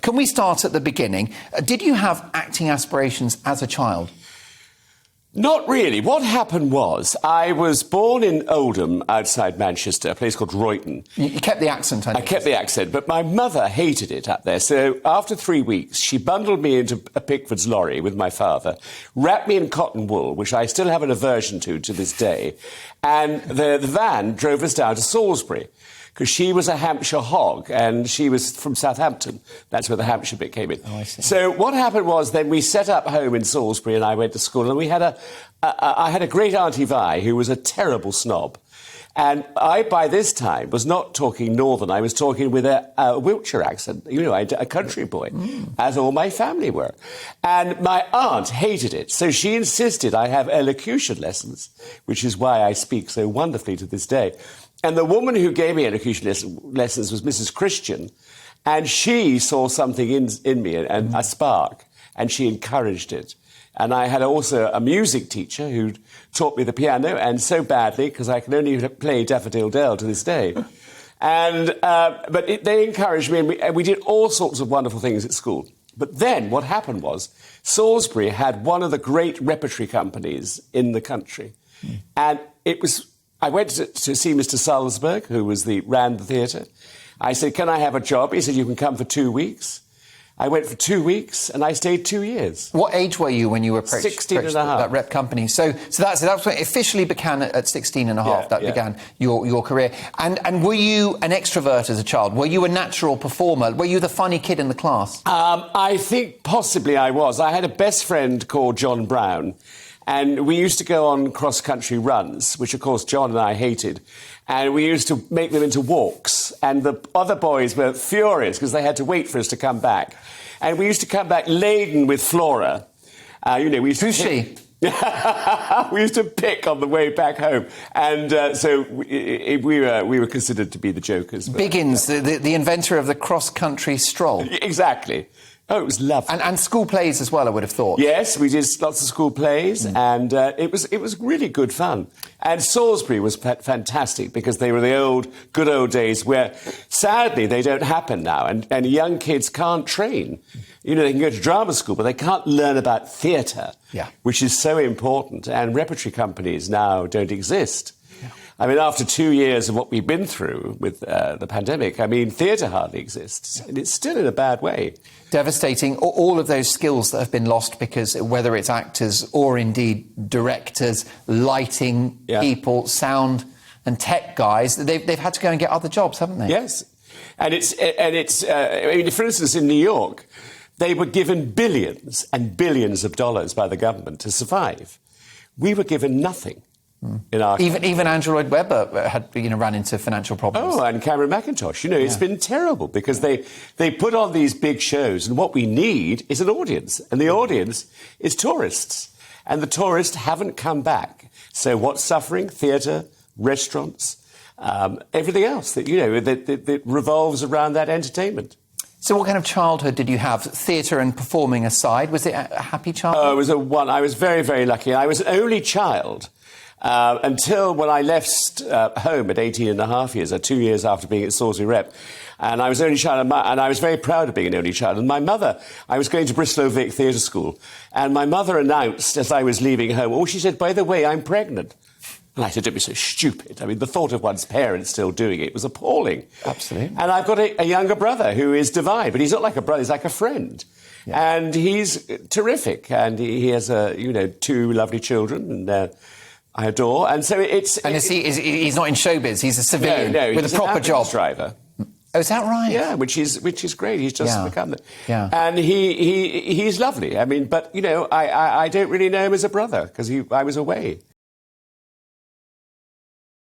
Can we start at the beginning? Did you have acting aspirations as a child? Not really. What happened was, I was born in Oldham, outside Manchester, a place called Royton. You kept the accent, I kept the accent, but my mother hated it up there. So after 3 weeks, she bundled me into a Pickford's lorry with my father, wrapped me in cotton wool, which I still have an aversion to this day, and the van drove us down to Salisbury, because she was a Hampshire hog, and she was from Southampton. That's where the Hampshire bit came in. Oh, I see. So what happened was, then we set up home in Salisbury, and I went to school, and we had I had a great Auntie Vi, who was a terrible snob. And I, by this time, was not talking northern. I was talking with a Wiltshire accent, a country boy, as all my family were. And my aunt hated it, so she insisted I have elocution lessons, which is why I speak so wonderfully to this day. And the woman who gave me elocution lessons was Mrs. Christian, and she saw something in me, and a spark, and she encouraged it. And I had also a music teacher who taught me the piano, and so badly, because I can only play Daffodil Dell to this day. And they encouraged me, and we did all sorts of wonderful things at school. But then what happened was, Salisbury had one of the great repertory companies in the country. And it was... I went to see Mr. Salzberg, who ran the theatre. I said, can I have a job? He said, you can come for 2 weeks. I went for 2 weeks, and I stayed 2 years. What age were you when you approached 16 and a half. That rep company? So that's when it officially began at 16 and a half. Began your career. And were you an extrovert as a child? Were you a natural performer? Were you the funny kid in the class? I think possibly I was. I had a best friend called John Brown, and we used to go on cross-country runs, which, of course, John and I hated. And we used to make them into walks. And the other boys were furious because they had to wait for us to come back. And we used to come back laden with Flora. Who's she? We used to pick on the way back home. And so we were considered to be the jokers. Biggins, the inventor of the cross-country stroll. Exactly. Oh, it was lovely. And school plays as well, I would have thought. Yes, we did lots of school plays, and it was really good fun. And Salisbury was fantastic, because they were the good old days where, sadly, they don't happen now, and young kids can't train. They can go to drama school, but they can't learn about theatre, which is so important, and repertory companies now don't exist. I mean, after 2 years of what we've been through with the pandemic, theatre hardly exists. And it's still in a bad way. Devastating. All of those skills that have been lost because whether it's actors or indeed directors, lighting people, sound and tech guys, they've had to go and get other jobs, haven't they? Yes. And for instance, in New York, they were given billions and billions of dollars by the government to survive. We were given nothing. Even Andrew Lloyd Webber had ran into financial problems. Oh, and Cameron McIntosh. It's been terrible because they put on these big shows, and what we need is an audience, and the audience is tourists, and the tourists haven't come back. So what's suffering? Theatre, restaurants, everything else that revolves around that entertainment. So what kind of childhood did you have, theatre and performing aside? Was it a happy childhood? Oh, it was I was very, very lucky. I was an only child. Until when I left home at 18 and a half years, 2 years after being at Salisbury Rep. And I was an only child, and I was very proud of being an only child. And my mother, I was going to Bristol Vic Theatre School, and my mother announced as I was leaving home, she said, by the way, I'm pregnant. And I said, don't be so stupid. The thought of one's parents still doing it was appalling. Absolutely. And I've got a younger brother who is divine, but he's not like a brother, he's like a friend. Yeah. And he's terrific, and he has, 2 lovely children, and... I adore, and so it's... And he's not in showbiz, he's a civilian with a proper job. Driver. Oh, is that right? Yeah, which is great. He's just become that. Yeah. And he's lovely. But, I don't really know him as a brother, because I was away.